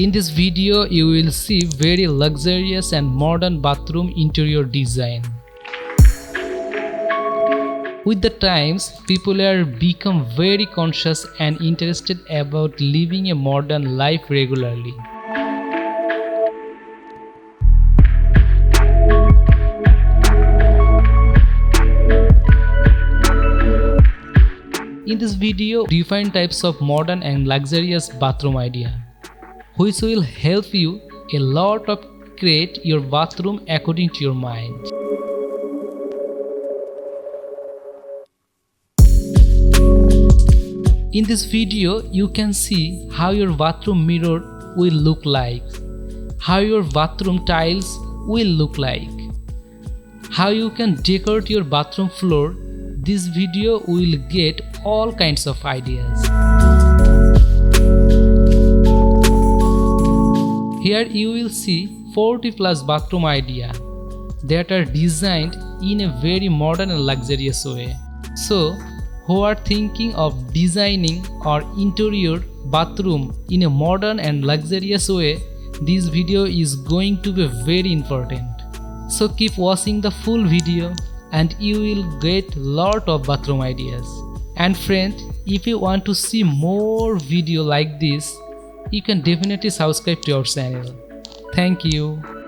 In this video, you will see very luxurious and modern bathroom interior design. With the times, people are become very conscious and interested about living a modern life regularly. In this video, different types of modern and luxurious bathroom idea, which will help you a lot of create your bathroom according to your mind. In this video, you can see how your bathroom mirror will look like, how your bathroom tiles will look like, how you can decorate your bathroom floor. This video will get all kinds of ideas. Here you will see 40 plus bathroom idea that are designed in a very modern and luxurious way. So, who are thinking of designing or interior bathroom in a modern and luxurious way, this video is going to be very important. So keep watching the full video and you will get lot of bathroom ideas. And friend, if you want to see more video like this, you can definitely subscribe to our channel. Thank you.